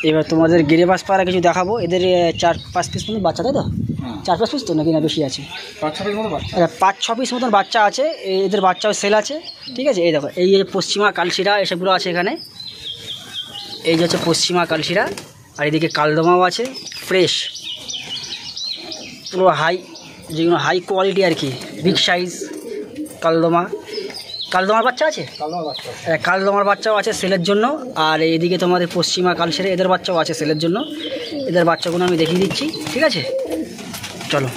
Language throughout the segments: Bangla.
এবার তোমাদের গিরিবাস পাড়া কিছু দেখাবো। এদের 4-5 পিস মতন বাচ্চা, তাই তো? 4-5 পিস তো নাকি না বেশি আছে? 5-6 পিস মতন বাচ্চা আছে। এদের বাচ্চাও সেল আছে, ঠিক আছে। এই দেখো, এই যে পশ্চিমা কালশিরা এসবগুলো আছে এখানে। এই যে হচ্ছে পশ্চিমা কালশিরা, আর এদিকে কালদমাও আছে ফ্রেশ, পুরো হাই, যেগুলো হাই কোয়ালিটি আর কি, বিগ সাইজ কালদমার বাচ্চা আছে। কালদমার বাচ্চাও আছে সেলের জন্য। আর এইদিকে তোমাদের পশ্চিমা কালশিরা, এদের বাচ্চাও আছে সেলের জন্য। এদের বাচ্চাগুলো আমি দেখিয়ে দিচ্ছি, ঠিক আছে। চলো,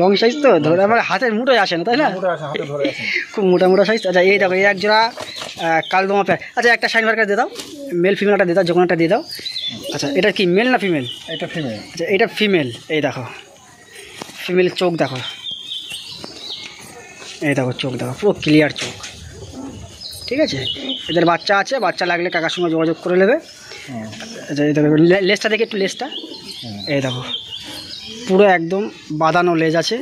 লং সাইজ তো ধরে আমার হাতের মুঠোয় আসে না, তাই না? খুব মোটা সাইজ। আচ্ছা, এই দেখো, এই এক জোড়া কালদমা প্যার। আচ্ছা, একটা শাইন মার্কার দিয়ে দাও, মেল ফিমেলটা দিয়ে দাও, যে কোনো একটা দিয়ে দাও। আচ্ছা, এটা কি মেল না ফিমেল? এটা ফিমেল। আচ্ছা, এটা ফিমেল। এই দেখো ফিমেলের চোখ দেখো, এই দেখো চোখ দেখো, পুরো ক্লিয়ার চোখ, ঠিক আছে। এদের বাচ্চা আছে, বাচ্চা লাগলে কাকার সঙ্গে যোগাযোগ করে নেবে। আচ্ছা, এই দেখো লেজটা দেখে একটু, লেজটা এই দেখো, পুরো একদম বাঁধানো লেজ আছে,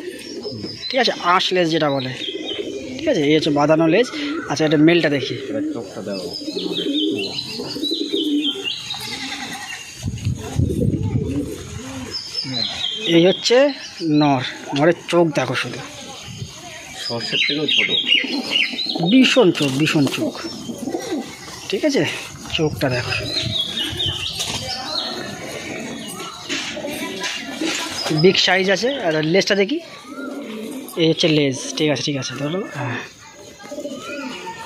ঠিক আছে। আঁশ লেজ যেটা বলে, ঠিক আছে। এই হচ্ছে বাঁধানো লেজ। আচ্ছা, এটা মেলটা দেখি, চোখটা দাও। এই হচ্ছে নরের চোখ দেখো, শুধু সর্ষের থেকেও ছোট, ভীষণ চোখ, ঠিক আছে। চোখটা দেখো, বিগ সাইজ আছে। আর লেজটা দেখি, এই হচ্ছে লেজ, ঠিক আছে ধরো। হ্যাঁ,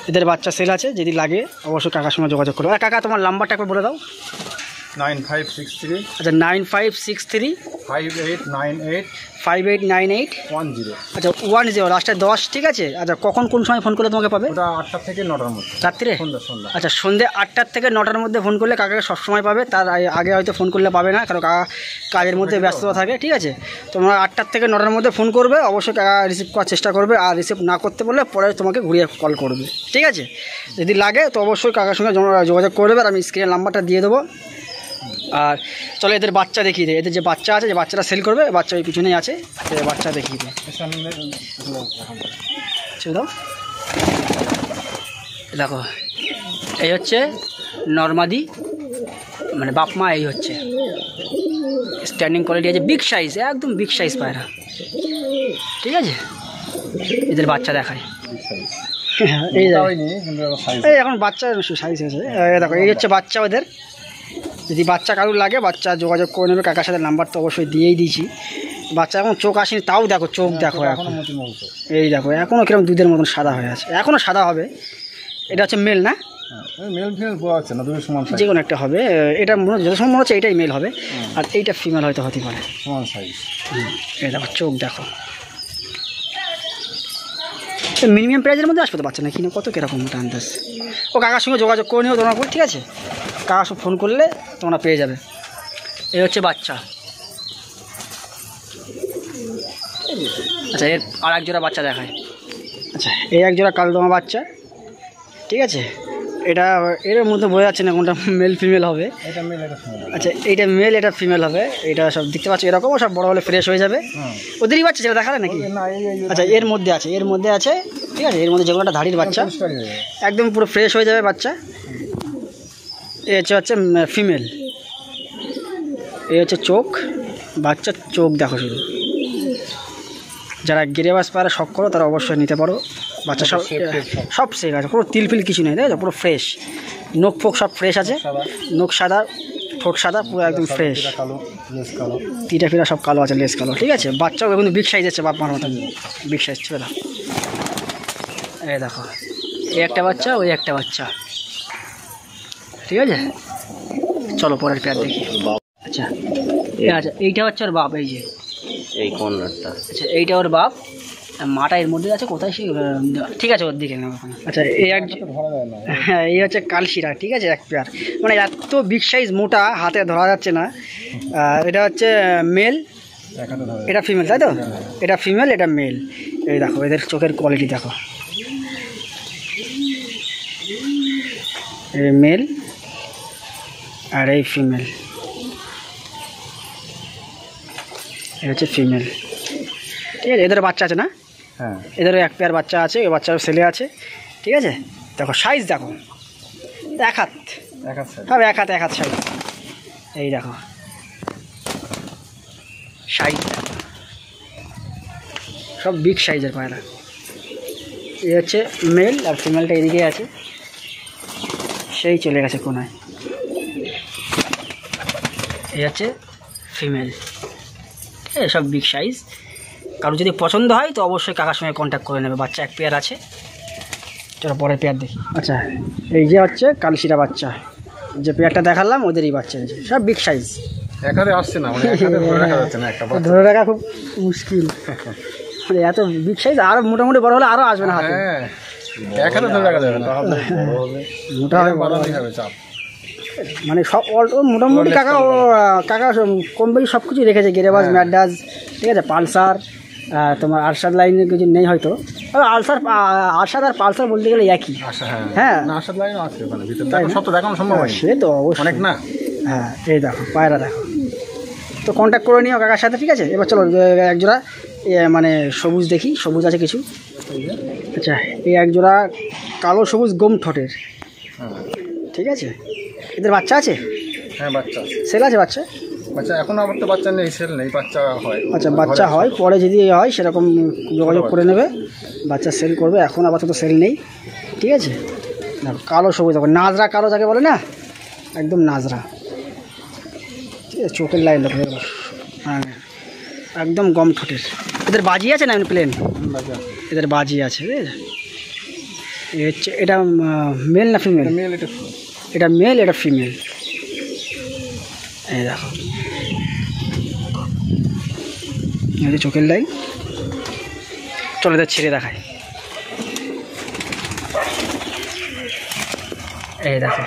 এদের বাচ্চা সেল আছে, যদি লাগে অবশ্যই কাকার সঙ্গে যোগাযোগ করো। আর কাকা, তোমার নাম্বারটা একবার বলে দাও। 9563। আচ্ছা, 9563 5898 10। আচ্ছা, 10 লাস্টে 10, ঠিক আছে। আচ্ছা, কোন সময় ফোন করলে তোমাকে পাবে? ওটা 8টা থেকে 9টার মধ্যে, রাত্রে। সন্ধ্যা। আচ্ছা, সন্ধ্যে 8টা থেকে 9টার মধ্যে ফোন করলে কাকাকে সবসময় পাবে। তার আগে হয়তো ফোন করলে পাবে না, কারণ কাকা কাজের মধ্যে ব্যস্ততা থাকে, ঠিক আছে। তোমরা 8টার থেকে 9টার মধ্যে ফোন করবে, অবশ্যই কাকা রিসিভ করার চেষ্টা করবে। আর রিসিভ না করতে বললে পরে তোমাকে ঘুরিয়ে কল করবে, ঠিক আছে। যদি লাগে তো অবশ্যই কাকার সঙ্গে যোগাযোগ করবে, আর আমি স্ক্রিনের নাম্বারটা দিয়ে দেবো। আর চলো, এদের বাচ্চা দেখিয়ে দেয়। এদের যে বাচ্চা আছে, যে বাচ্চাটা সেল করবে, বাচ্চা ওই পিছনেই আছে, বাচ্চা দেখিয়ে দেয়। দাও, দেখো, এই হচ্ছে নর্মাদি, মানে বাপ মা। এই হচ্ছে স্ট্যান্ডিং কোয়ালিটি আছে, বিগ সাইজ, একদম বিগ সাইজ পায়রা, ঠিক আছে। এদের বাচ্চা দেখায়, এই এখন বাচ্চা সাইজ আছে। দেখো, এই হচ্ছে বাচ্চা ওদের। যদি বাচ্চা কারুর লাগে, বাচ্চা যোগাযোগ করে নেবে। কাকার সাথে নাম্বার তো অবশ্যই দিয়েই দিয়েছি। বাচ্চা এখন চোখ আসেনি, তাও দেখো চোখ দেখো, এখন এই দেখো, এখনও কিরকম দুধের মতন সাদা হয়ে আছে, এখনও সাদা হবে। এটা হচ্ছে মেল না? মেল ফিমেল বোঝা যাচ্ছে না, দুটোর সমান সাইজ, যে কোনো একটা হবে। এটা যত সময় মনে হচ্ছে এইটাই মেল হবে, আর এইটা ফিমেল হয়তো হতে পারে, সমান সাইজ। এই দেখো চোখ দেখো। মিনিমাম প্রাইজের মধ্যে আসবে তো বাচ্চা, নাকি না কত কীরকম মোটা আন্দাজ? ও কাকার সঙ্গে যোগাযোগ করে নিও তোমরা, ঠিক আছে। কাকার সঙ্গে ফোন করলে তোমরা পেয়ে যাবে। এই হচ্ছে বাচ্চা। আচ্ছা, এর আর এক জোড়া বাচ্চা দেখায়। আচ্ছা, এই এক জোড়া কালদমা বাচ্চা, ঠিক আছে। এটা এর মধ্যে বোঝা যাচ্ছে না কোনটা মেল ফিমেল হবে। আচ্ছা, এইটা মেল, এটা ফিমেল হবে। এটা সব দেখতে পাচ্ছ এরকমও, সব বড় হলে ফ্রেশ হয়ে যাবে। ওদেরই বাচ্চা যেটা দেখালে নাকি? আচ্ছা, এর মধ্যে আছে, ঠিক আছে। এর মধ্যে যেগুলো একটা ধাড়ির বাচ্চা, একদম পুরো ফ্রেশ হয়ে যাবে বাচ্চা। এই হচ্ছে ফিমেল। এই হচ্ছে চোখ, বাচ্চার চোখ দেখো শুধু। যারা গিরিবাস পায়রা শখ করো তারা অবশ্যই নিতে পারো। বাচ্চা সব সেক আছে, পুরো তিলফিল কিছু নেই, তাই তো? পুরো ফ্রেশ, নখ ফোক সব ফ্রেশ আছে, নখ সাদা, ঠোঁট সাদা, পুরো একদম ফ্রেশ। পিঠা ফিরা সব কালো আছে, লেস কালো, ঠিক আছে। বাচ্চাও কিন্তু বিগ সাইজ আছে, বাপ মার মতন বিগ সাইজ ছিল। এই দেখো, এই একটা বাচ্চা, ওই একটা বাচ্চা, ঠিক আছে। চলো পরের পেয়ার দেখি। আচ্ছা, এইটা হচ্ছে ওর বাপ, এই যে এই কর্নারটা। আচ্ছা, এইটা ওর বাপ, মাটা এর মধ্যে আছে, কোথায় সে, ঠিক আছে, ওর দিকে। আচ্ছা, হ্যাঁ, এই হচ্ছে কালশিরা, ঠিক আছে। এক পেয়ার, মানে এত বিগ সাইজ মোটা, হাতে ধরা যাচ্ছে না। এটা হচ্ছে মেল, এটা ফিমেল, তাই তো? এটা ফিমেল, এটা মেল। এই দেখো, এদের চোখের কোয়ালিটি দেখো। এই মেল আর এই ফিমেল, এই হচ্ছে ফিমেল, ঠিক আছে। এদের বাচ্চা আছে না? হ্যাঁ, এদেরও এক পেয়ার বাচ্চা আছে, ওই বাচ্চাও ছেলে আছে, ঠিক আছে। দেখো সাইজ দেখো, এক হাত এক হাত সাইজ। সব এক হাত সাইজ। এই দেখো সাইজ, সব বিগ সাইজের পায়রা। এই হচ্ছে মেল, আর ফিমেলটা এদিকে আছে, সেই চলে গেছে কোনায়। এই হচ্ছে ফিমেল, সব বিগ সাইজ। কারো যদি পছন্দ হয় তো অবশ্যই কাকার সঙ্গে কন্ট্যাক্ট করে নেবে। বাচ্চা এক পেয়ার আছে, চলো পরের পেয়ার দেখি। আচ্ছা, এই যে হচ্ছে কালশিরা বাচ্চা, যে পেয়ারটা দেখালাম ওদেরই বাচ্চা আছে, সব বিগ সাইজ। এক হাতে আসছে না, মানে এক হাতে ধরে রাখা যাচ্ছে না একটা বাচ্চা। ধরে রাখা খুব মুশকিল, মানে এত বিগ সাইজ। আরও মোটামুটি বড় হলে আরও আসবে না হাতে। হ্যাঁ, এক হাতে ধরে রাখা যাবে না, মোটা হবে, বড় হবে। হবে চাপ। মানে সব মোটামুটি কাকা কাকা কম বেশি সব কিছুই রেখেছে, গেরেবাজ, ম্যাডাজ, ঠিক আছে, পালসার, তোমার আরশাদ লাইনের কিছু নেই হয়তো। আরশাদ আর পালসার বলতে গেলে একই। হ্যাঁ, আরশাদ লাইন আছে ওখানে ভিতরে, দেখো সব তো দেখানো সম্ভব হয়, সে তো অবশ্যই অনেক না। হ্যাঁ, এই দেখো পায়রা দেখো, তো কন্ট্যাক্ট করে নিও কাকার সাথে, ঠিক আছে। এবার চলো একজোড়া মানে সবুজ দেখি, সবুজ আছে কিছু। আচ্ছা, এই একজোড়া কালো সবুজ গম ঠোঁটের, ঠিক আছে। এদের বাচ্চা আছে? হ্যাঁ, বাচ্চা আছে। সেল আছে বাচ্চা? বাচ্চা এখন আবার তো বাচ্চা নেই, সেল নেই, বাচ্চা হয়। আচ্ছা, বাচ্চা হয়, পরে যদি হয় সেরকম যোগাযোগ করে নেবে, বাচ্চা সেল করবে। এখন আপাতত সেল নেই, ঠিক আছে। দেখো কালো সবুজ, দেখো নাজরা কালো যাকে বলে না, একদম নাজরা, ঠিক আছে। চোখের লাইন দেখো, হ্যাঁ একদম গম ঠোঁটের। এদের বাজি আছে না এমনি প্লেন? এদের বাজি আছে, ঠিক আছে। হচ্ছে এটা মেল না ফিমেল? এটা মেল, এটা ফিমেল। এই দেখো এই চোখের লাইন। চলে এদের ছেড়ে দেখায়। এই দেখো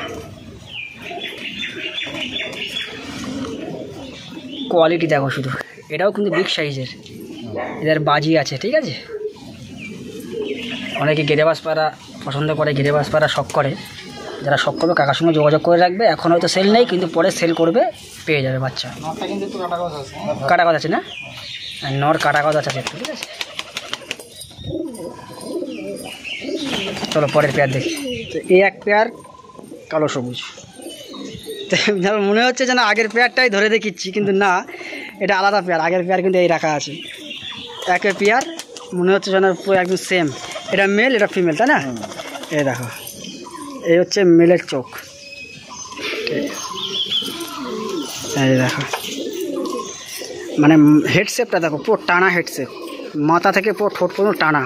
কোয়ালিটি দেখো শুধু, এটাও কিন্তু বিগ সাইজের। এদের বাজি আছে, ঠিক আছে। অনেকে গেরেবাজ পায়রা পছন্দ করে, গেরেবাজ পায়রা শখ করে। যারা শখ করবে কাকার সঙ্গে যোগাযোগ করে রাখবে। এখন হয়তো সেল নেই, কিন্তু পরে সেল করবে, পেয়ে যাবে বাচ্চা। কাটাগজ আছে না, নর কাটাগজ আছে একটু, ঠিক আছে। চলো পরের পেয়ার দেখি। তো এই এক পেয়ার কালো সবুজ, মনে হচ্ছে যেন আগের পেয়ারটাই ধরে দেখিচ্ছি, কিন্তু না, এটা আলাদা পেয়ার। আগের পেয়ার কিন্তু এই রাখা আছে, একের পেয়ার মনে হচ্ছে যেন পুরো একদম সেম। এটা মেল, এটা ফিমেল, তাই না? এই দেখো, এই হচ্ছে মেলের চোখ, এই দেখো, মানে হেড শেপটা দেখো, পুরো টানা হেড শেপ, মাথা থেকে পুরো ঠোঁট পর্যন্ত টানা।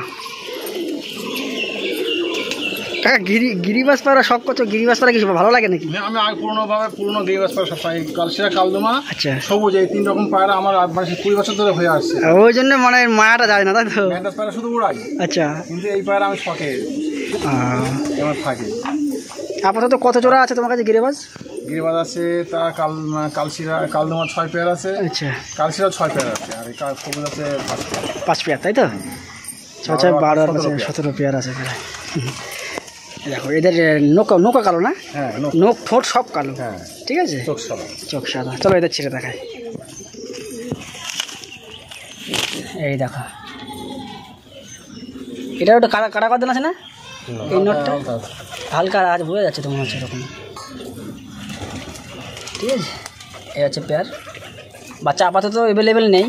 কাকা গিরিবাজ পায়রা শখ করছো? গিরিবাজ পায়রা কিছু ভালো লাগে নাকি? আমি পুরনো গিরিবাজ পায়রা সব পাই, কালশিরা, কালদমা, আচ্ছা, সবুজ, এই তিন রকম পায়রা আমার 20 বছর ধরে হয়ে আসছে। ওই জন্য মানে মায়াটা যায় না, তাই তো? ম্যাডাস পায়রা শুধু উড়াই। আচ্ছা, কিন্তু এই পায়রা আমি শখে আমার থাকে। আপাতত কত জোড়া আছে তোমার কাছে গিরিবাজ? গিরিবাজ আছে তা কালশিরা, কালদমা 6 পেয়ার আছে। আচ্ছা, কালশিরা 6 পেয়ার আছে, আর সবুজ আছে 5 পেয়ার, তাই তো? 6 12 আছে, 17 পেয়ার আছে প্রায়। দেখো এদের নৌকা কালো না? হ্যাঁ, নখ ঠোঁট সব কালো। হ্যাঁ, ঠিক আছে, চোখ সাদা। চলো এদের ছেড়ে দেখায়। এই দেখো, এটা ওটা কাটা কদন আছে না? এই নোটটা হালকা আজ বোঝা যাচ্ছে তো, মনে হচ্ছে এরকম, ঠিক আছে। এই হচ্ছে পেয়ার। বাচ্চা আপাতত অ্যাভেলেবেল নেই,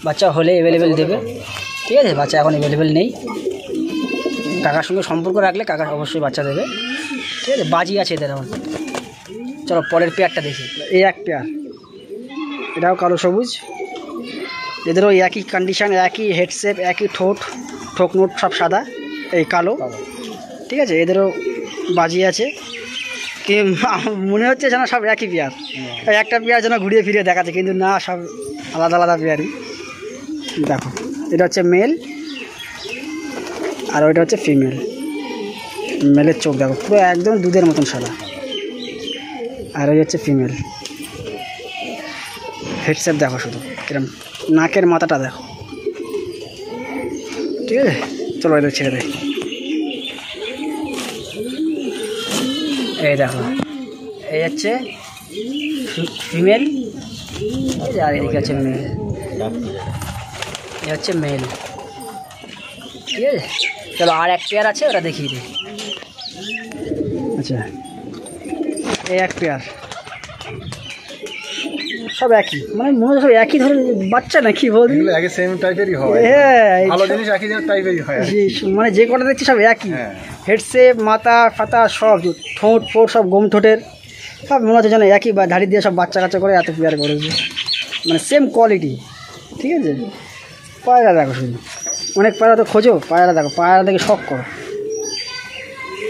বাচ্চা হলে অ্যাভেলেবেল দেবে, ঠিক আছে। বাচ্চা এখন অ্যাভেলেবেল নেই, কাকার সঙ্গে সম্পর্ক রাখলে কাকা অবশ্যই বাচ্চা দেবে, ঠিক আছে। বাজি আছে এদের এখন। চলো পরের পেয়ারটা দেখি। এই এক পেয়ার, এটাও কালো সবুজ। এদেরও একই কন্ডিশান, একই হেডশেপ, একই ঠোঁট নোট সব সাদা, এই কালো, ঠিক আছে। এদেরও বাজি আছে, কি মনে হচ্ছে যেন সব একই পেয়ার। একটা পেয়ার যেন ঘুরিয়ে ফিরিয়ে দেখাচ্ছে, কিন্তু না, সব আলাদা আলাদা পেয়ারই। দেখো এটা হচ্ছে মেল, আর ওইটা হচ্ছে ফিমেল। মেলের চোখ দেখো পুরো একদম দুধের মতন সাদা, আর ওই হচ্ছে ফিমেল। হেডশেপ দেখো শুধু, কিরম নাকের মাথাটা দেখো, ঠিক আছে। চলো এদের ছেড়ে দেয়। এই দেখো, এই হচ্ছে ফিমেল, আর এদিকে হচ্ছে মেল, এই হচ্ছে মেল, ঠিক আছে। চলো আর এক পেয়ার আছে, ওটা দেখিয়ে দিই। আচ্ছা, এই এক পেয়ার, সব একই, মানে মনে হয় সব একই ধরনের বাচ্চা নাকি বলুন? একই সেম টাইপেরই হয়। হ্যাঁ, ভালো জিনিস একই টাইপেরই হয়। মানে যে কটা দেখছি সব একই, হেড শেপ, মাথা ফাতা সব, ঠোঁট ফোট সব গম ঠোঁটের সব মনে হচ্ছে যেন একই ধাড়ি দিয়ে সব বাচ্চা কাচ্চা করে এত পেয়ার করেছে, মানে সেম কোয়ালিটি। ঠিক আছে, পায়রা দেখো শুধু, অনেক পায়রা তো খোঁজো, পায়রা দেখো, পায়রা দেখে শখ করো।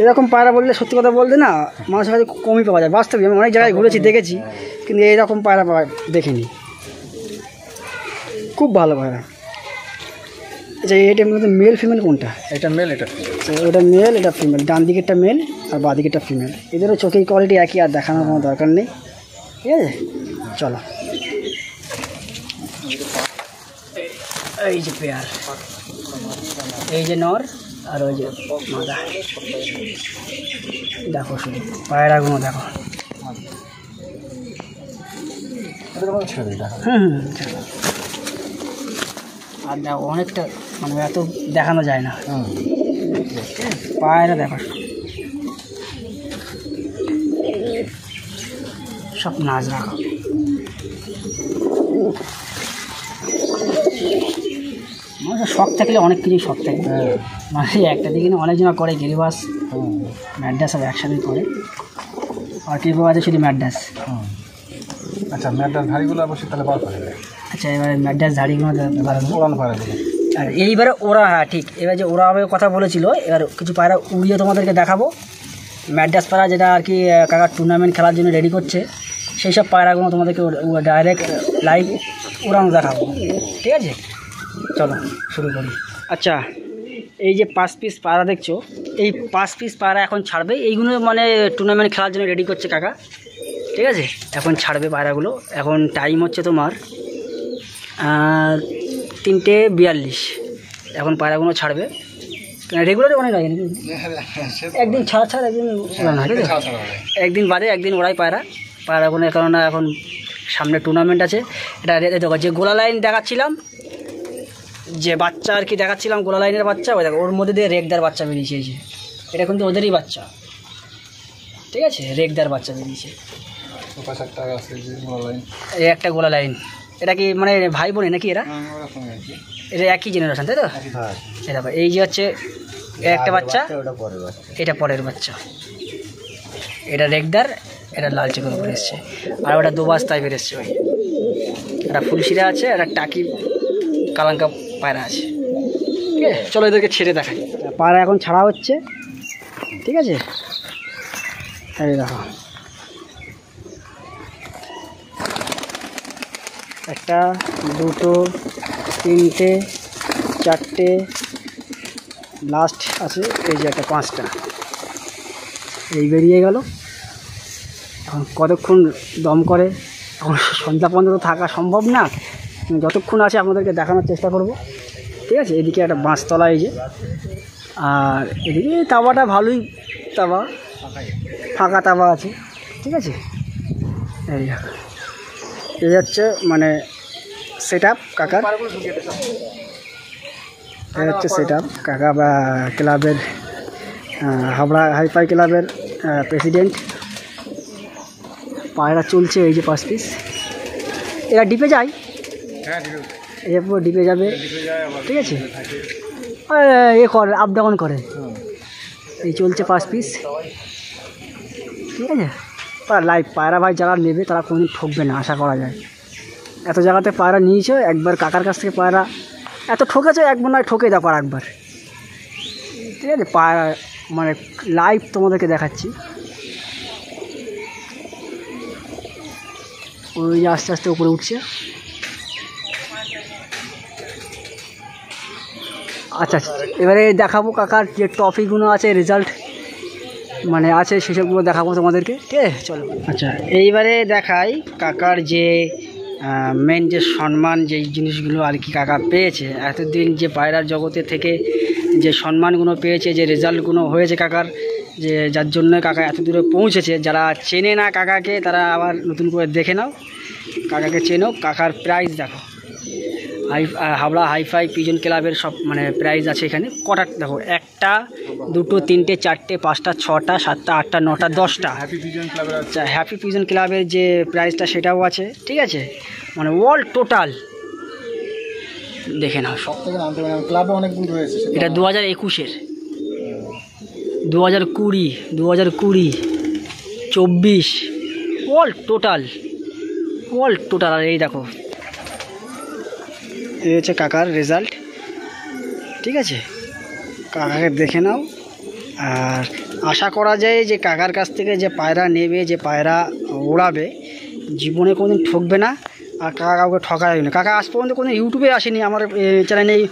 এরকম পায়রা বললে সত্যি কথা বলতে না মানুষের কাছে কমই পাওয়া যায়, বাস্তবে আমি অনেক জায়গায় ঘুরেছি দেখেছি, কিন্তু এইরকম পায়রা দেখিনি, খুব ভালো পায়রা। আচ্ছা, এটার মধ্যে মেল ফিমেল কোনটা? এটা মেল, এটা ফিমেল। ওটা মেল, এটা ফিমেল, ডান দিকেরটা মেল আর বাঁ দিকেরটা ফিমেল। এদেরও চোখের কোয়ালিটি একই, আর দেখানোর কোনো দরকার নেই। ঠিক আছে, চলো। এই যে পেয়ার, এই যে নর আর ওই যে মাদা, দেখো শুধু পায়রাগুলো দেখো। আর দেখো অনেকটা, মানে এত দেখানো যায় না, পায়রা দেখো সব নাচ রাখো। মানুষের শখ থাকলে অনেক কিছু শখ থাকে, মানে একটা দিকে না অনেকজন করে গিরিবাস ম্যাডাস সব একসাথে করে, আর কেউ আছে শুধু ম্যাডাস। আচ্ছা, ম্যাডাস ধাড়িগুলো অবশ্যই তাহলে বার করে দেয়। আচ্ছা, এবারে ম্যাডাস ধাড়িগুলো ওড়ানো পায়রা দেবে। আর এইবারে ওরা, হ্যাঁ ঠিক, এবার যে ওরা হবে কথা বলেছিল, এবার কিছু পায়রা উড়িয়ে তোমাদেরকে দেখাবো। ম্যাডাস পায়রা যেটা আর কি কাকার টুর্নামেন্ট খেলার জন্য রেডি করছে, সেই সব পায়রাগুলো তোমাদেরকে ডাইরেক্ট লাইভ উড়ানো দেখাবো। ঠিক আছে, চলো শুরু করি। আচ্ছা, এই যে 5 পিস পায়রা দেখছো, এই 5 পিস পায়রা এখন ছাড়বে, এইগুলো মানে টুর্নামেন্ট খেলার জন্য রেডি করছে কাকা। ঠিক আছে, এখন ছাড়বে পায়রাগুলো। এখন টাইম হচ্ছে তোমার 3:42, এখন পায়রাগুলো ছাড়বে। রেগুলারই অনেক লাগে নাকি, একদিন ছাড়া ছাড়া একদিন ওড়ানো হয়, ঠিক আছে, একদিন বাদে একদিন ওড়াই পায়রাগুলো, কারণ এখন সামনে টুর্নামেন্ট আছে। এটা দেখো, যে গোলা লাইন দেখাচ্ছিলাম, যে বাচ্চা আর কি দেখাচ্ছিলাম, গোলা লাইনের বাচ্চা, ওই দেখো ওর মধ্যে দিয়ে রেগদার বাচ্চা বেরিয়েছে। এই যে এটা কিন্তু ওদেরই বাচ্চা, ঠিক আছে, রেগদার বাচ্চা বেরিয়েছে। এই একটা গোলা লাইন, এটা কি মানে ভাই বোনে নাকি এরা? এটা একই জেনারেশন, তাই তো? এটা এই যে হচ্ছে একটা বাচ্চা, এটা পরের বাচ্চা, এটা রেগদার, এটা লাল চোখের উপরে এসছে, আর ওটা দুবাস টাইপের এসছে। ওই একটা ফুলশিরা আছে, একটা টাকি কালাঙ্কা পায়রা আছে। ঠিক আছে, চলো এদেরকে ছেড়ে দেখাই। পায়রা এখন ছাড়া হচ্ছে, ঠিক আছে। এই দেখো, একটা, দুটো, তিনটে, চারটে, লাস্ট আছে এই যে একটা 5টা, এই বেরিয়ে গেল। এখন কতক্ষণ দম করে, এখন সন্ধ্যা পর্যন্ত থাকা সম্ভব না, যতক্ষণ আছে আপনাদেরকে দেখানোর চেষ্টা করব। ঠিক আছে, এদিকে একটা বাঁশতলা, এই যে, আর এদিকে তাওয়াটা ভালোই তাওয়া, ফাঁকা তাওয়া আছে। ঠিক আছে, এই হচ্ছে মানে সেট আপ কাকার, এই হচ্ছে সেট আপ কাকা বা ক্লাবের, হাবড়া হাইফাই ক্লাবের প্রেসিডেন্ট। পায়রা চলছে, এই যে 5 পিস, এরা ডিপে যায়, এরপর ডিপে যাবে। ঠিক আছে, এ করে আপ ডাউন করে, এই চলছে 5 পিস। ঠিক আছে, লাইভ পায়রা ভাই যারা নেবে তারা কোনোদিন ঠকবে না, আশা করা যায়। এত জায়গাতে পায়রা নিয়েছে, একবার কাকার কাছ থেকে পায়রা এত ঠকেছে, একবার নয় ঠকে দেখো আর একবার। ঠিক আছে, পায়রা মানে লাইভ তোমাদেরকে দেখাচ্ছি। ওই যে আস্তে আস্তে উপরে উঠছে। আচ্ছা, এবারে দেখাবো কাকার যে ট্রফিগুলো আছে, রেজাল্ট মানে আছে, সেসবগুলো দেখাবো তোমাদেরকে। ঠিক আছে, চলো। আচ্ছা, এইবারে দেখাই কাকার যে মেন যে সম্মান, যেই জিনিসগুলো আর কি কাকা পেয়েছে এতদিন, যে পায়রার জগতে থেকে যে সম্মানগুলো পেয়েছে, যে রেজাল্টগুলো হয়েছে কাকার, যে যার জন্য কাকা এত দূরে পৌঁছেছে। যারা চেনে না কাকাকে তারা আবার নতুন করে দেখে নাও, কাকাকে চেনো। কাকার প্রাইস দেখো, হাবড়া হাইফাই পিজন ক্লাবের সব মানে প্রাইজ আছে এখানে। কটা দেখো, 1টা 2টো 3টে 4টে 5টা 6টা 7টা 8টা 9টা 10টা। হ্যাপি পিজন ক্লাবের আছে। আচ্ছা, হ্যাপি পিজন ক্লাবের যে প্রাইজটা সেটাও আছে, ঠিক আছে, মানে অল টোটাল দেখে নাও সব। ক্লাবে অনেকগুলো রয়েছে। এটা 2021-এর, 2020, 2020, 24 অল টোটাল। আর এই দেখো, এই হচ্ছে কাকার রেজাল্ট, ঠিক আছে, কাকাকে দেখে নাও। আর আশা করা যায় যে কাকার কাছ থেকে যে পায়রা নেবে, যে পায়রা ওড়াবে, জীবনে কোনোদিন ঠকবে না। আর কাকা কাউকে ঠকায় না। কাকা আজ পর্যন্ত কোনো ইউটিউবে আসেনি, আমার চ্যানেলেই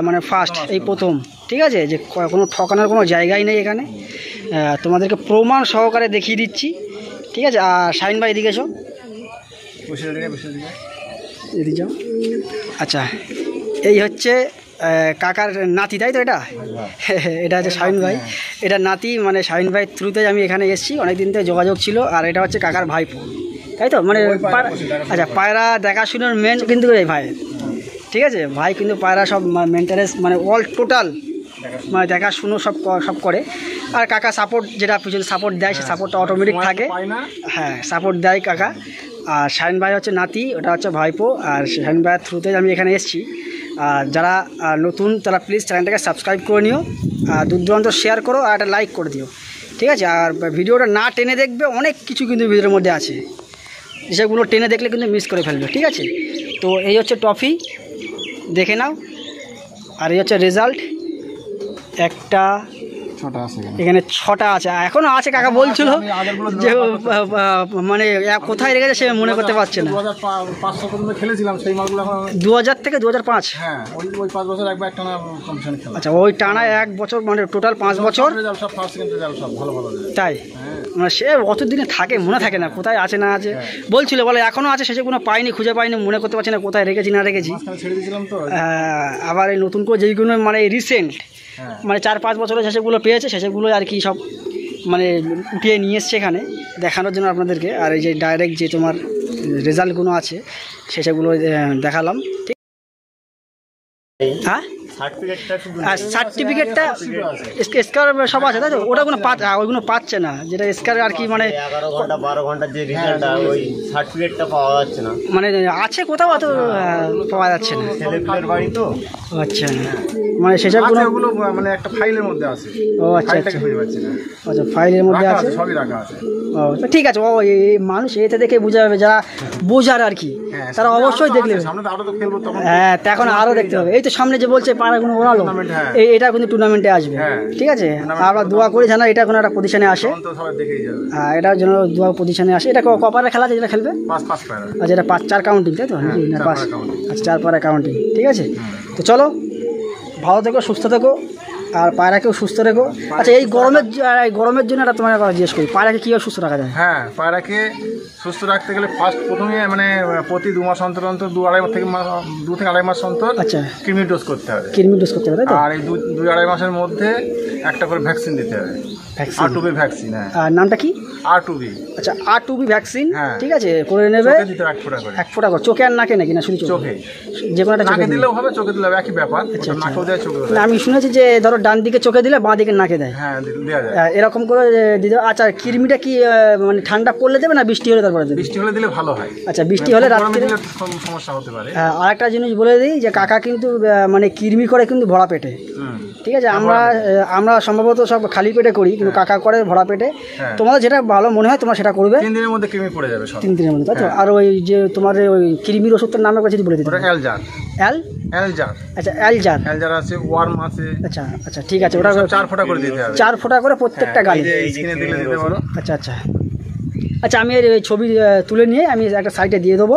মানে ফার্স্ট, এই প্রথম, ঠিক আছে, যে কোনো ঠকানোর কোনো জায়গাই নেই এখানে। তোমাদেরকে প্রমাণ সহকারে দেখিয়ে দিচ্ছি, ঠিক আছে। আর শাহিন ভাই এদিকে এসো, এদিকে যাও। আচ্ছা, এই হচ্ছে কাকার নাতি, তাই তো? এটা হচ্ছে শাহিন ভাই, এটা নাতি, মানে শাহিন ভাই থ্রুতে আমি এখানে এসেছি, অনেক দিন থেকে যোগাযোগ ছিল। আর এটা হচ্ছে কাকার ভাইপো, তাই তো? মানে আচ্ছা, পায়রা দেখাশোনার মেন কিন্তু এই ভাই, ঠিক আছে। ভাই কিন্তু পায়রা সব মেনটেনেন্স মানে অল টোটাল মানে দেখাশুনো সব করে। আর কাকা সাপোর্ট, যেটা পিছনে সাপোর্ট দেয়, সে সাপোর্টটা অটোমেটিক থাকে। হ্যাঁ, সাপোর্ট দেয় কাকা। আর শাহিন ভাই হচ্ছে নাতি, ওটা হচ্ছে ভাইপো। আর শাহিন ভাইয়ের থ্রুতে আমি এখানে এসেছি। আর যারা নতুন তারা প্লিজ চ্যানেলটাকে সাবস্ক্রাইব করে নিও, আর দূর দূরান্ত শেয়ার করো, আর একটা লাইক করে দিও, ঠিক আছে। আর ভিডিওটা না টেনে দেখবে, অনেক কিছু কিন্তু ভিডিওর মধ্যে আছে, যেগুলো টেনে দেখলে কিন্তু মিস করে ফেলবে, ঠিক আছে। তো এই হচ্ছে ট্রফি, দেখে নাও। আর এই হচ্ছে রেজাল্ট, একটা এখানে 6টা আছে, এখনো আছে। কাকা বলছিল যে মানে কোথায় রেখেছে সে মনে করতে পারছে না। 2005 পর্যন্ত খেলেছিলাম সেই মালগুলো, 2000 থেকে 2005। হ্যাঁ, ওই 5 বছর একবার টানা কম্পিটিশন খেলা। আচ্ছা, ওই টানা 1 বছর, মানে টোটাল 5 বছর সব ফার্স্ট সেকেন্ড রেজাল্ট সব ভালো তাই? মানে সে অত দিনে থাকে, মনে থাকে না কোথায় আছে না আছে। বলছিল, বলে এখনও আছে, শেষে কোনো পাইনি, খুঁজে পাইনি, মনে করতে পারছি না কোথায় রেখেছি না রেখেছি। ছেড়ে দিয়েছিলাম তো। আবার এই নতুন করে যেইগুলো মানে রিসেন্ট, মানে 4-5 বছরের শেষেগুলো পেয়েছে, শেষেগুলো আর কি সব মানে উঠিয়ে নিয়ে এসছে এখানে দেখানোর জন্য আপনাদেরকে। আর এই যে ডাইরেক্ট যে তোমার রেজাল্টগুলো আছে সেগুলো দেখালাম, ঠিক। হ্যাঁ, সার্টিফিকেটটা স্কার সব আছে, তাই তো? ওটা কোনো ওইগুলো পাচ্ছে না, যেটা স্কার আর কি, মানে 11 ঘন্টার যে রেজাল্টটা, ওই সার্টিফিকেটটা পাওয়া যাচ্ছে না, মানে আছে কোথাও, অত পাওয়া যাচ্ছে না। ছেলেপুলের বাড়ি তো। আচ্ছা, মানে সেসবগুলো মানে একটা ফাইলের মধ্যে আছে। ও আচ্ছা, আচ্ছা, ফাইলের মধ্যে আছে, সবই রাখা আছে। ও ঠিক আছে। ও এই মানুষ এতে দেখে বোঝা যাবে, যারা বোঝার আর কি, তারা অবশ্যই দেখলে। হ্যাঁ, এখন আরও দেখতে হবে। এই তো সামনে যে বলছে পায়রাগুলো ওড়ালো, এটা কিন্তু টুর্নামেন্টে আসবে, ঠিক আছে। আমরা দোয়া করি যেন এটা কোনো একটা পজিশনে আসে। হ্যাঁ, এটার জন্য দোয়া পজিশনে আসে। এটা কপারে খেলা আছে, যেটা খেলবে? আচ্ছা, এটা 4 কাউন্টিং, তাই তো? আচ্ছা, 4 পায়রা কাউন্টিং, ঠিক আছে। তো চলো, ভালো থেকো, সুস্থ থেকো, আর পায়রাকেও সুস্থ রেখো। আচ্ছা, এই গরমের জন্য এটা তোমার জিজ্ঞেস করি, পায়রাকে কীভাবে সুস্থ রাখা যায়? হ্যাঁ, পায়রাকে সুস্থ রাখতে গেলে প্রথমে মানে প্রতি 2 মাস অন্তর 2 থেকে আড়াই মাস অন্তর, আচ্ছা, কৃমি ডোজ করতে হবে। তাই তো? আর এই 2-2.5 মাসের মধ্যে একটা করে ভ্যাকসিন দিতে হবে, R2B ভ্যাকসিন। হ্যাঁ, নামটা কি? R2B। আচ্ছা, R2B ভ্যাকসিন, ঠিক আছে, করে নেবে। 1 ফোঁটা করে চোখে আর নাকে নাকি? না, শুধু চোখে, যে কোনো একটা চোখে দিলেও হবে, চোখে দিলেও একই ব্যাপার। নাকেও দেয়, চোখে দেয়। আমি শুনেছি যে ধরো ডান দিকে চোখে দিলে বাঁ দিকে নাকে দেয়। হ্যাঁ, দেওয়া যায়, এরকম করে দিতে। আচ্ছা, কৃমিটা কি মানে ঠান্ডা পড়লে দেবে না বৃষ্টি হলে তারপরে দেবে? বৃষ্টি হলে দিলে ভালো হয়। আচ্ছা, বৃষ্টি হলে রাত্রে সমস্যা হতে পারে। আর একটা জিনিস বলে দিই, যে কাকা কিন্তু মানে কৃমি করে কিন্তু ভরা পেটে, ঠিক আছে। আমরা সম্ভবত সব খালি পেটে করি, কিন্তু কাকা করে ভরা পেটে। তোমাদের যেটা ভালো মনে হয় তোমরা সেটা করবে। 3 দিনের মধ্যে কৃমি পড়ে যাবে, 3 দিনের মধ্যে, তাই তো? আর ওই যে তোমার ওই কৃমির ওষুধটার নাম একবার যদি বলে দিতে। এলজার। আচ্ছা, এলজার আছে, ওয়ার্ম আছে। আচ্ছা, আচ্ছা, ঠিক আছে। ওটা 4 ফোঁটা করে দিতে হবে, 4 ফোঁটা করে প্রত্যেকটা গালে। দিতে পারো। আচ্ছা, আচ্ছা, আচ্ছা, আমি এই ছবি তুলে নিয়ে আমি একটা সাইডে দিয়ে দেবো,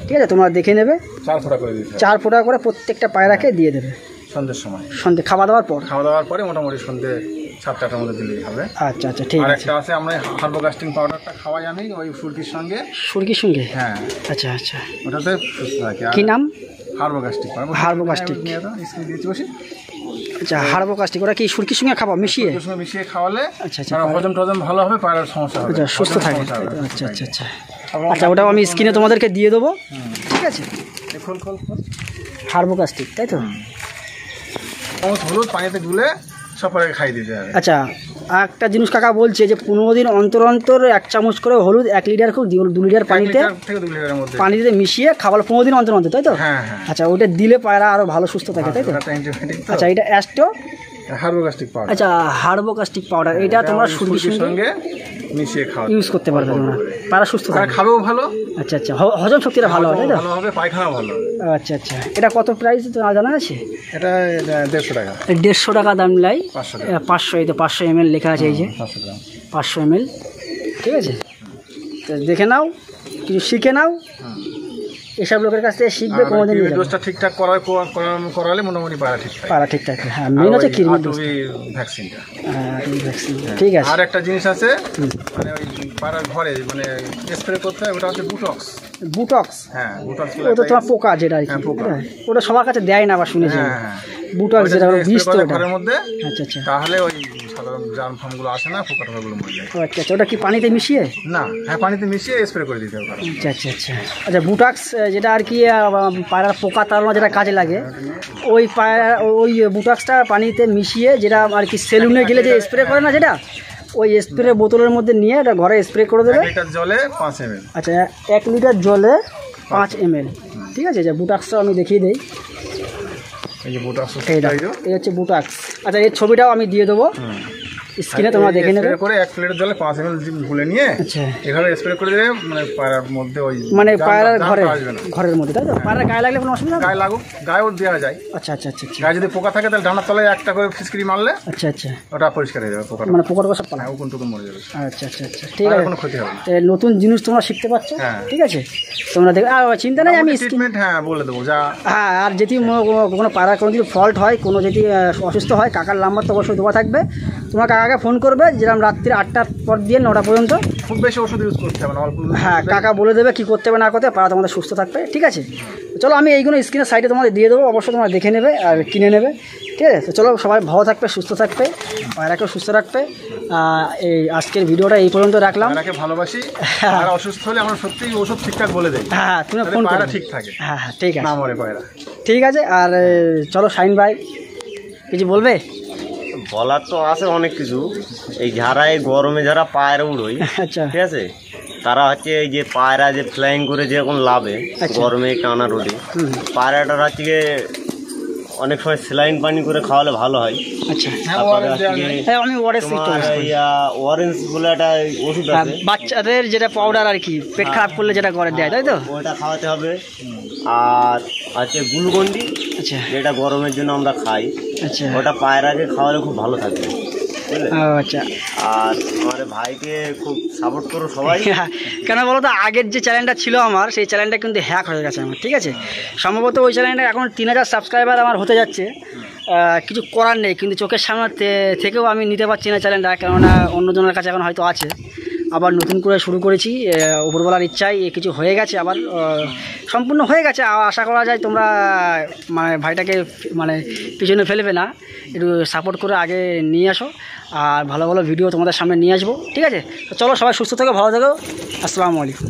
ঠিক আছে, তোমরা দেখে নেবে। 4 ফোঁটা করে দিতে হবে, 4 ফোঁটা করে প্রত্যেকটা পায়রাকে দিয়ে দেবে সন্ধ্যের সময়, সন্ধ্যে খাওয়া দাওয়ার পরে, মোটামুটি সন্ধ্যে 7-8টার মধ্যে দিলেই হবে। আচ্ছা, আচ্ছা, ঠিক আছে। আর একটা আছে, আমরা হার্বোগাস্টিং পাউডারটা খাওয়াই আমি ওই সুরকির সঙ্গে। হ্যাঁ, আচ্ছা, আচ্ছা, ওটাতে সুস্থ থাকে। কি নাম? হার্বোগাস্টিং। আচ্ছা, হার্বোগাস্টিং, ওটা কি সুরকির সঙ্গে খাবো মিশিয়ে খাওয়ালে? আচ্ছা, আচ্ছা, হজম ভালো হবে, পায়রার সমস্যা হবে, আচ্ছা, সুস্থ থাকে। আচ্ছা, আচ্ছা, আচ্ছা, আচ্ছা, ওটাও আমি স্ক্রিনে তোমাদেরকে দিয়ে দেবো, ঠিক আছে। খোল হার্বোকাস্টিক, তাই তো? হলুদ পানিতে গুলে সব পরে খাই দিতে হবে। আচ্ছা, একটা জিনিস কাকা বলছে যে 15 দিন অন্তর অন্তর 1 চামচ করে হলুদ 1 লিটার 2 লিটার পানিতে থেকে 2 লিটারের মধ্যে পানিতে মিশিয়ে খাবার 15 দিন অন্তর অন্তর, তাই তো? হ্যাঁ। আচ্ছা, ওটা দিলে পায়রা আরো ভালো সুস্থ থাকে, তাই তো? আচ্ছা, এটা অ্যাস্টো হার্বোকাস্টিক পাউডার। আচ্ছা, হার্বোকাস্টিক পাউডার, এটা তোমরা সূর্যের সঙ্গে মিশিয়ে খাও, ইউজ করতে পারবে তোমরা, পায়রা সুস্থ থাকে, খাবেও ভালো। আচ্ছা, হজম শক্তিটা ভালো হয়, তাই তো? ভালো হবে, পায়খানা ভালো হবে। আচ্ছা, এটা কত প্রাইস তো জানা আছে? এটা 150 টাকা। 150 টাকা দাম লাই। 500, এই তো 500 ml লেখা আছে, এই যে 500 ml, ঠিক আছে? তো দেখে নাও, কিছু শিখে নাও, এসব লোকের কাছ থেকে শিখবে, কোনোদিন ডোজটা ঠিকঠাক করালে মোটামুটি পায়রা ঠিক থাকে। পায়রা ঠিক থাকে, হ্যাঁ। মেইন হচ্ছে কৃমি ডোজ, ভ্যাকসিনটা। ভ্যাকসিন, ঠিক আছে। আর একটা জিনিস আছে, মানে ওই পায়রার ঘরে মানে স্প্রে করতে হয়, ওটা হচ্ছে বুটক্স। বুটক্স? হ্যাঁ, বুটক্স। ওটা তোমার পোকা যেটা আর কি, ওটা সবার কাছে দেয় না, আবার শুনেছি বুটক্স যেটা বিষ তো ঘরের মধ্যে। আচ্ছা, তাহলে ওই সাধারণ জার্ম ফার্মগুলো আসে না, পোকা টোকাগুলো মরে যায়। আচ্ছা, ওটা কি পানিতে মিশিয়ে? না, হ্যাঁ, পানিতে মিশিয়ে স্প্রে করে দিতে হবে। আচ্ছা, বুটক্স যেটা আর কি পায়রার পোকা তাড়ানো যেটা কাজে লাগে, ওই বুটক্সটা পানিতে মিশিয়ে, যেটা আর কি সেলুনে গেলে যে স্প্রে করে না, যেটা ওই স্প্রে বোতলের মধ্যে নিয়ে এটা ঘরে স্প্রে করে দেবে। 1 লিটার জলে 5 ml। আচ্ছা, 1 লিটার জলে 5 ml, ঠিক আছে? যে বুটক্সটা আমি দেখিয়ে দিই, এই যে বুটক্স, এই হচ্ছে বুটক্স। আচ্ছা, এর ছবিটাও আমি দিয়ে দেবো স্ক্রিনে, তোমরা দেখে নেবে। স্প্রে করে 1 লিটার জলে 5 ml গুলে নিয়ে, আচ্ছা, এভাবে স্প্রে করে দিলে মানে পায়রার মধ্যে ওই মানে পায়রার ঘরের মধ্যে, তাই তো? পায়রার গায়ে লাগলে কোনো অসুবিধা? গায়ে লাগুক, গায়েও দেওয়া যায়। আচ্ছা, গায়ে যদি পোকা থাকে তাহলে ডানার তলায় একটা করে ফিসকিরি মারলে আচ্ছা, ওটা পরিষ্কার হয়ে যাবে, পোকা মানে পোকার সব পালা উকুন টুকুন মরে যাবে। আচ্ছা, ঠিক আছে, কোনো ক্ষতি হবে না। নতুন জিনিস তোমরা শিখতে পারছো, ঠিক আছে? তোমরা দেখো, আর চিন্তা নেই, আমি ট্রিটমেন্ট বলে দেবো যা। হ্যাঁ, আর যদি কোনো পায়রা কোনো যদি ফল্ট হয়, কোনো যদি অসুস্থ হয়, কাকার নাম্বার তো অবশ্যই দেওয়া থাকবে, তোমরা কাকাকে ফোন করবে, যেরকম রাত্রি 8টার পর দিয়ে 9টা পর্যন্ত। খুব বেশি ওষুধ ইউজ করতে হবে না, অল্প। হ্যাঁ, কাকা বলে দেবে কী করতে হবে না করতে, পায়রা তোমাদের সুস্থ থাকবে, ঠিক আছে? চলো, আমি এইগুলো স্ক্রিনের সাইডে তোমাদের দিয়ে দেবো, অবশ্যই তোমরা দেখে নেবে আর কিনে নেবে, ঠিক আছে? তো চলো, সবাই ভালো থাকবে, সুস্থ থাকবে, পায়রাকেও সুস্থ রাখবে। এই আজকের ভিডিওটা এই পর্যন্ত রাখলাম। পায়রাকে ভালোবাসি, আর অসুস্থ হলে আমরা সত্যিই ওষুধ ঠিকঠাক বলে দেই। হ্যাঁ, তুমি ফোন করো, ঠিক থাকে। হ্যাঁ, ঠিক আছে, না মরে পায়রা, ঠিক আছে। আর চলো, শাহিন ভাই কিছু বলবে? বলার তো আছে অনেক কিছু। এই যারা এই গরমে যারা পায়রা উড়োয়, আচ্ছা, ঠিক আছে, তারা হচ্ছে এই যে পায়রা যে ফ্লাইং করে যে এখন লাভে গরমে টানা রোদে, পায়রাটার হচ্ছে অনেক সময় স্যালাইন পানি করে খাওয়ালে ভালো হয়। আচ্ছা, আমি অরেঞ্জ বলে একটা ওষুধ আছে বাচ্চাদের, যেটা পাউডার আর কি, পেট খারাপ করলে যেটা করে দেয়, তাই তো? ওটা খাওয়াতে হবে। আর আছে গ্লুকন্ডি, আচ্ছা, যেটা গরমের জন্য আমরা খাই। আচ্ছা, ওটা পায়রাকে খাওয়ালে খুব ভালো থাকবে, আচ্ছা। আর আমার ভাইকে খুব সাপোর্ট করো সবাই। কেন বলো তো, আগের যে চ্যানেলটা ছিল আমার, সেই চ্যানেলটা কিন্তু হ্যাক হয়ে গেছে আমার, ঠিক আছে? সম্ভবত ওই চ্যানেলটা এখন 3000 সাবস্ক্রাইবার আমার হতে যাচ্ছে। কিছু করার নেই, কিন্তু চোখের সামনে থেকেও আমি নিতে পারছি না চ্যানেলটা, কেননা অন্যজনের কাছে এখন হয়তো আছে। আবার নতুন করে শুরু করেছি, উপরবেলার ইচ্ছায় কিছু হয়ে গেছে, আবার সম্পূর্ণ হয়ে গেছে। আশা করা যায় তোমরা মানে ভাইটাকে মানে পিছনে ফেলবে না, একটু সাপোর্ট করে আগে নিয়ে আসো, আর ভালো ভালো ভিডিও তোমাদের সামনে নিয়ে আসবো, ঠিক আছে? তো চলো, সবাই সুস্থ থেকো, ভালো থেকো, আসসালামু আলাইকুম।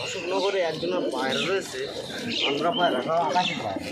অশোকনগরে একজনের পায়রা রয়েছে, আমরা পায়রা আকাশি পায়রা।